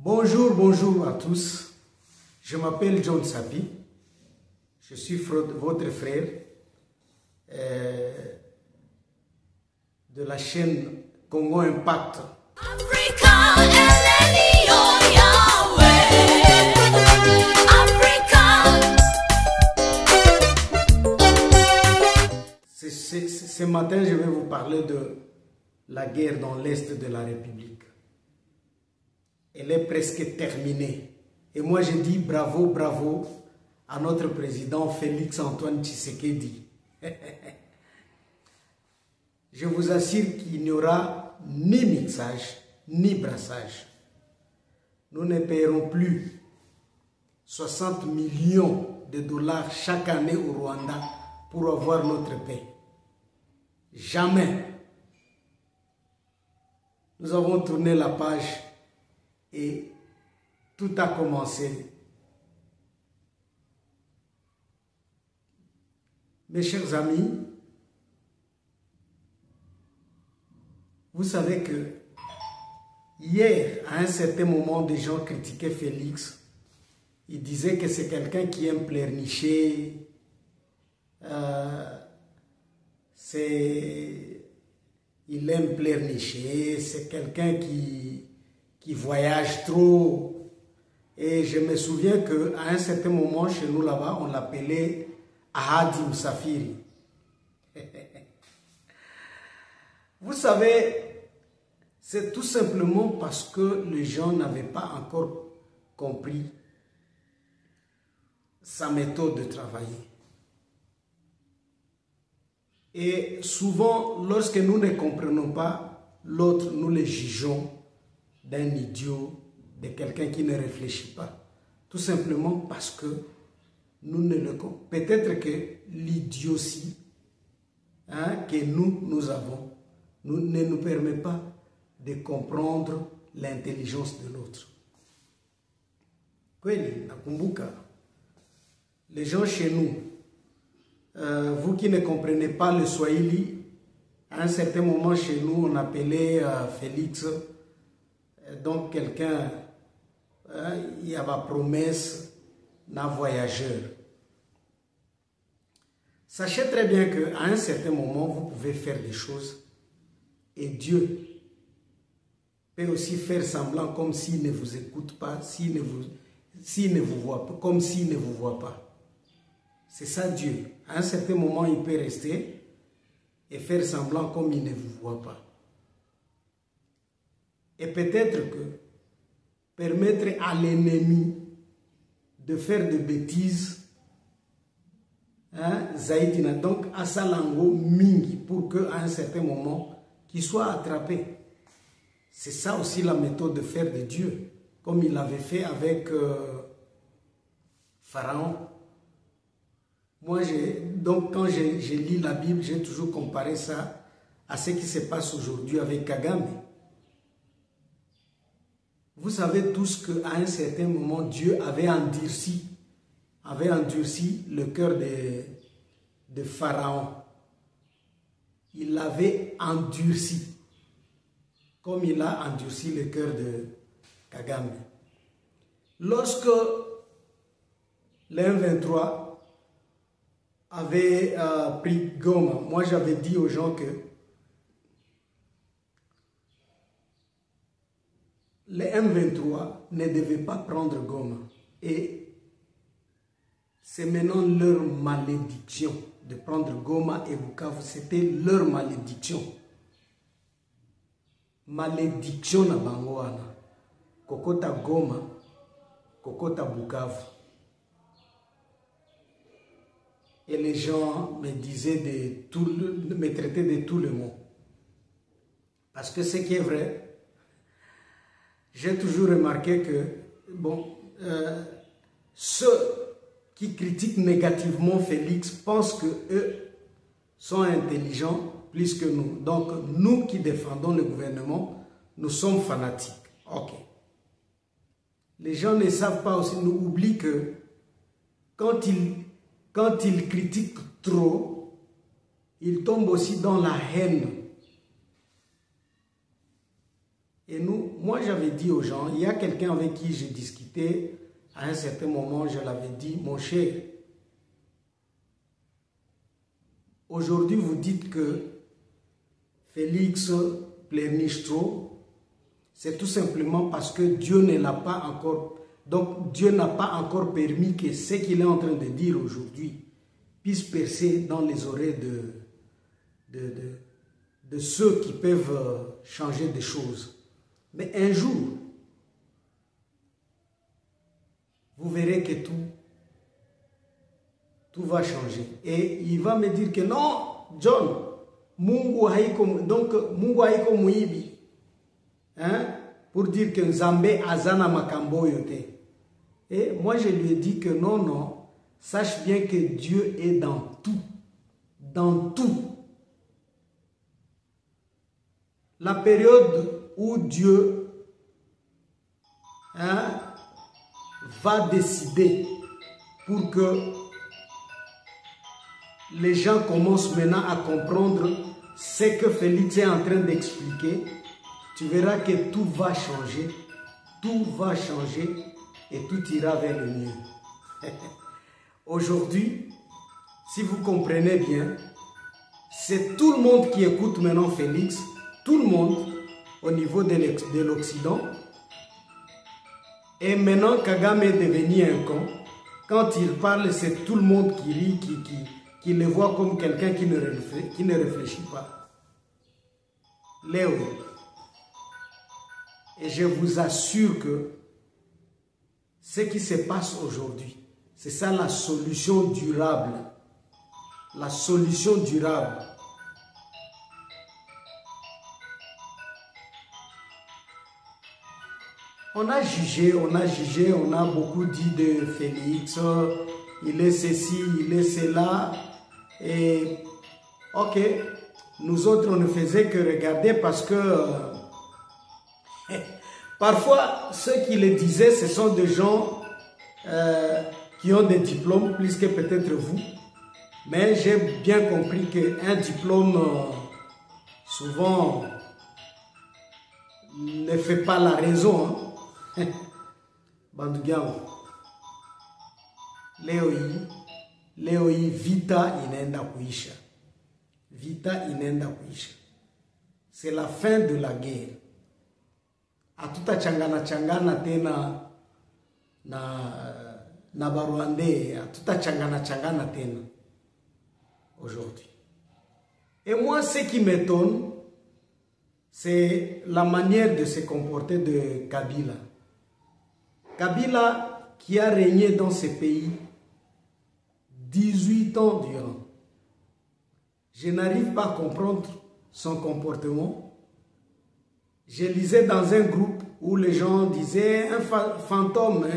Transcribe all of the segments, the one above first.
Bonjour, bonjour à tous. Je m'appelle John Sapi. Je suis votre frère de la chaîne Congo Impact. Ce matin, je vais vous parler de la guerre dans l'Est de la République. Elle est presque terminée. Et moi, je dis bravo, bravo à notre président Félix Antoine Tshisekedi. Je vous assure qu'il n'y aura ni mixage, ni brassage. Nous ne paierons plus 60 millions de dollars chaque année au Rwanda pour avoir notre paix. Jamais. Nous avons tourné la page et tout a commencé. Mes chers amis, vous savez que hier, à un certain moment, des gens critiquaient Félix. Ils disaient que c'est quelqu'un qui aime pleurnicher. Il aime pleurnicher. C'est quelqu'un qui voyage trop. Et je me souviens qu'à un certain moment, chez nous là-bas, on l'appelait Ahadi Msafiri. Vous savez, c'est tout simplement parce que les gens n'avaient pas encore compris sa méthode de travailler. Et souvent, lorsque nous ne comprenons pas l'autre, nous le jugeons d'un idiot, de quelqu'un qui ne réfléchit pas. Tout simplement parce que nous ne le comprenons. Peut-être que l'idiotie que nous avons ne nous permet pas de comprendre l'intelligence de l'autre. Kweli, nakumbuka, les gens chez nous, vous qui ne comprenez pas le Swahili, à un certain moment chez nous, on appelait Félix, donc quelqu'un, il y avait promesse d'un voyageur. Sachez très bien qu'à un certain moment, vous pouvez faire des choses et Dieu peut aussi faire semblant comme s'il ne vous écoute pas, s'il ne vous voit pas, comme s'il ne vous voit pas. C'est ça Dieu. À un certain moment, il peut rester et faire semblant comme il ne vous voit pas. Et peut-être que permettre à l'ennemi de faire des bêtises, Zaïdina, donc à Salango Mingi, pour qu'à un certain moment, qu'il soit attrapé. C'est ça aussi la méthode de faire de Dieu, comme il avait fait avec Pharaon. Moi, donc quand je lis la Bible, j'ai toujours comparé ça à ce qui se passe aujourd'hui avec Kagame. Vous savez tous qu'à un certain moment, Dieu avait endurci le cœur de Pharaon. Il l'avait endurci, comme il a endurci le cœur de Kagame. Lorsque l'M23 avait pris Goma, moi j'avais dit aux gens que les M23 ne devaient pas prendre Goma. Et c'est maintenant leur malédiction de prendre Goma et Bukavu. C'était leur malédiction. Malédiction na bangoana. Kokota Goma, Kokota Bukavu. Et les gens me disaient me traitaient de tous les mots. Parce que ce qui est vrai, j'ai toujours remarqué que, bon, ceux qui critiquent négativement Félix pensent qu'eux sont intelligents plus que nous. Donc, nous qui défendons le gouvernement, nous sommes fanatiques. Ok. Les gens ne savent pas aussi, nous oublient que quand ils critiquent trop, ils tombent aussi dans la haine. Et moi j'avais dit aux gens, il y a quelqu'un avec qui j'ai discuté, à un certain moment je l'avais dit, mon cher, aujourd'hui vous dites que Félix pleurniche trop, c'est tout simplement parce que Dieu ne l'a pas encore, donc Dieu n'a pas encore permis que ce qu'il est en train de dire aujourd'hui puisse percer dans les oreilles de ceux qui peuvent changer des choses. Mais un jour, vous verrez que tout va changer. Et il va me dire que non, John, Mungu haiko, donc Mungu haiko muibi. Hein? Pour dire que Nzambe azana makambo yote. Et moi je lui ai dit que non, non, sache bien que Dieu est dans tout. Dans tout. La période où Dieu va décider pour que les gens commencent maintenant à comprendre ce que Félix est en train d'expliquer, tu verras que tout va changer et tout ira vers le mieux. Aujourd'hui, si vous comprenez bien, c'est tout le monde qui écoute maintenant Félix, tout le monde au niveau de l'Occident. Et maintenant, Kagame est devenu un con. Quand il parle, c'est tout le monde qui rit, qui le voit comme quelqu'un qui ne réfléchit pas. Léo. Et je vous assure que ce qui se passe aujourd'hui, c'est ça la solution durable. La solution durable. On a jugé, on a beaucoup dit de Félix, il est ceci, il est cela. Et ok, nous autres on ne faisait que regarder parce que parfois ceux qui le disaient ce sont des gens qui ont des diplômes plus que peut-être vous. Mais j'ai bien compris qu'un diplôme souvent ne fait pas la raison. Hein. Bandugiao, leo hii vita inaenda kuisha. Vita inaenda kuisha. C'est la fin de la guerre. Hatutachangana tena na Barwandais, hatutachangana tena aujourd'hui. Et moi, ce qui m'étonne, c'est la manière de se comporter de Kabila. Kabila qui a régné dans ce pays 18 ans durant. Je n'arrive pas à comprendre son comportement. Je lisais dans un groupe où les gens disaient un fantôme,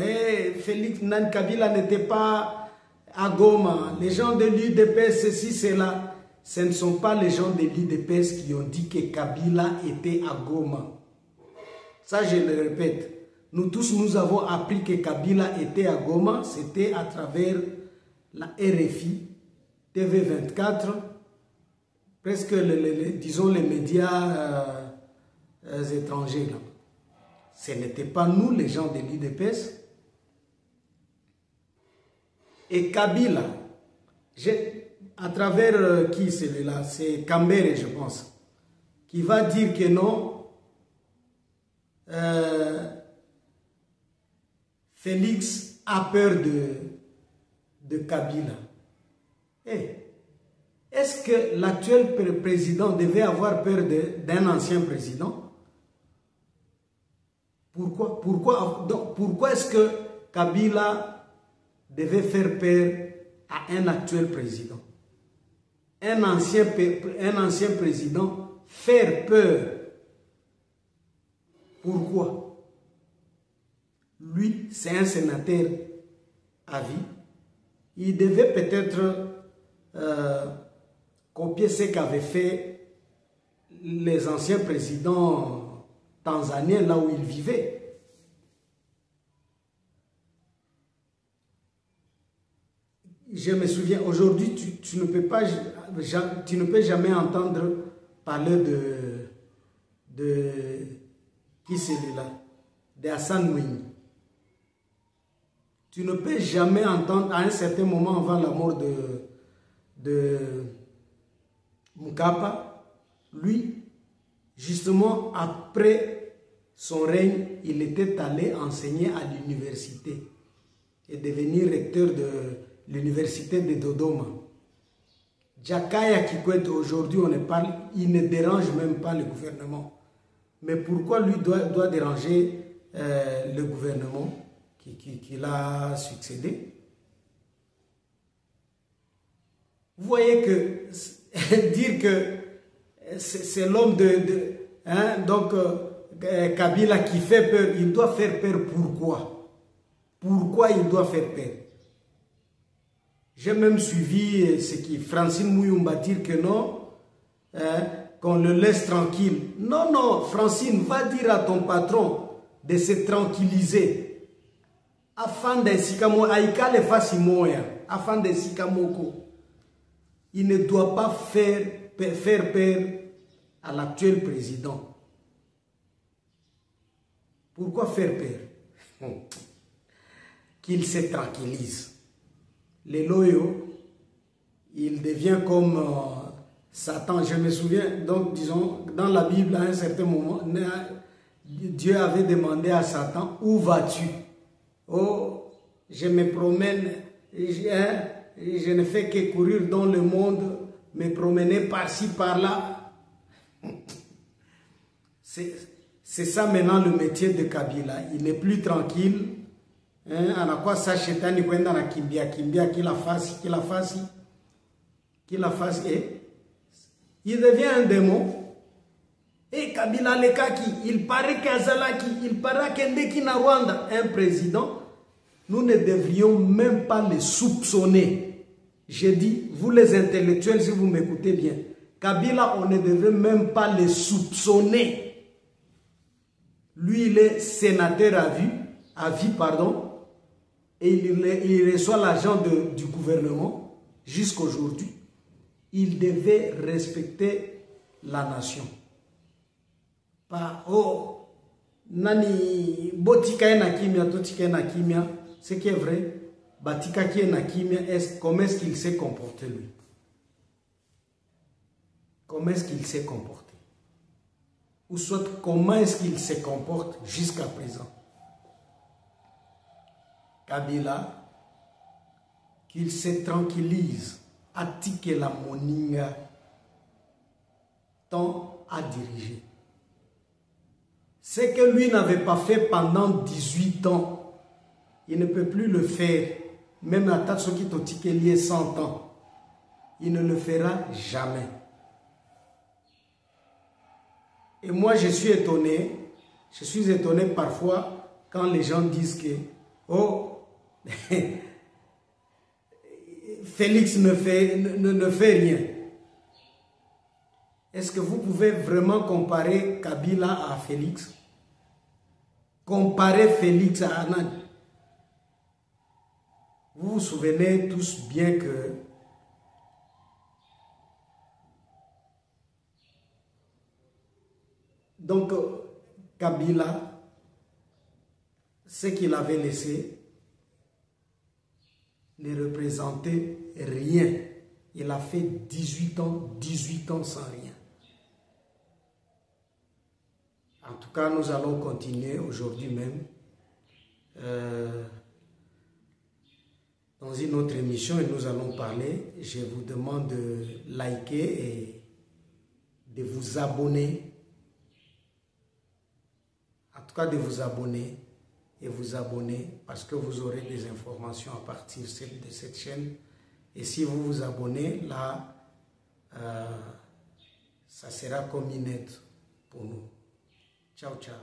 Félix Nan Kabila n'était pas à Goma. Les gens de l'UDPS, ceci, cela. Ce ne sont pas les gens de l'UDPS qui ont dit que Kabila était à Goma. Ça, je le répète. Nous tous, nous avons appris que Kabila était à Goma. C'était à travers la RFI, TV24, presque, disons, les médias étrangers. Là. Ce n'était pas nous, les gens de l'UDPS. Et Kabila, à travers qui celui-là? C'est Kambere, je pense, qui va dire que non, Félix a peur de Kabila. Est-ce que l'actuel président devait avoir peur d'un ancien président? Pourquoi est-ce que Kabila devait faire peur à un actuel président? Un ancien président faire peur. Pourquoi? Lui, c'est un sénateur à vie. Il devait peut-être copier ce qu'avaient fait les anciens présidents tanzaniens là où ils vivaient. Je me souviens, aujourd'hui, tu ne peux jamais entendre parler Qui c'est celui-là? De Hassan Mwinyi. Tu ne peux jamais entendre à un certain moment avant la mort de Mkapa, lui, justement après son règne, il était allé enseigner à l'université et devenir recteur de l'université de Dodoma. Jakaya Kikwete, aujourd'hui on ne parle, il ne dérange même pas le gouvernement. Mais pourquoi lui doit déranger le gouvernement qui l'a succédé? Vous voyez que dire que c'est l'homme Kabila qui fait peur, il doit faire peur pourquoi? Pourquoi il doit faire peur? J'ai même suivi ce qui Francine Mouyumba dire que non, qu'on le laisse tranquille. Non, non, Francine, va dire à ton patron de se tranquilliser. Afin de Sikamo, Aïka le fasse moya, afin de Sikamoko. Il ne doit pas faire peur à l'actuel président. Pourquoi faire peur? Qu'il se tranquillise. Les loyaux, il devient comme Satan. Je me souviens, donc disons, dans la Bible, à un certain moment, Dieu avait demandé à Satan, où vas-tu? Oh, je me promène, je ne fais que courir dans le monde, me promener par-ci, par-là. C'est ça maintenant le métier de Kabila. Il n'est plus tranquille. Anakuwa sa shetani kwenda na kimbia kila fasi et il devient un démon. Et Kabila Lekaki, il paraît qu'Azalaki, il paraît qu'Endeki na Rwanda, un président, nous ne devrions même pas le soupçonner. Je dis, vous les intellectuels, si vous m'écoutez bien, Kabila, on ne devrait même pas le soupçonner. Lui, il est sénateur à vie, et il reçoit l'argent du gouvernement jusqu'aujourd'hui. Il devait respecter la nation. Pas, oh, nani, botika na kimia, totika na kimia, ce qui est vrai, batika qui est na kimia, comment est-ce qu'il s'est comporté lui? Comment est-ce qu'il s'est comporté? Ou soit comment est-ce qu'il se comporte jusqu'à présent? Kabila, qu'il se tranquillise, attique la moninga, tant à diriger. Ce que lui n'avait pas fait pendant 18 ans, il ne peut plus le faire, même à Tatsuki Totike lié 100 ans. Il ne le fera jamais. Et moi, je suis étonné parfois quand les gens disent que, oh, Félix ne fait rien. Est-ce que vous pouvez vraiment comparer Kabila à Félix? Comparer Félix à Anand? Vous vous souvenez tous bien que donc Kabila, ce qu'il avait laissé ne représentait rien. Il a fait 18 ans sans rien. En tout cas, nous allons continuer aujourd'hui même dans une autre émission et nous allons parler. Je vous demande de liker et de vous abonner. En tout cas, de vous abonner et vous abonner parce que vous aurez des informations à partir de cette chaîne. Et si vous vous abonnez, là, ça sera comme une aide pour nous. Ciao, ciao.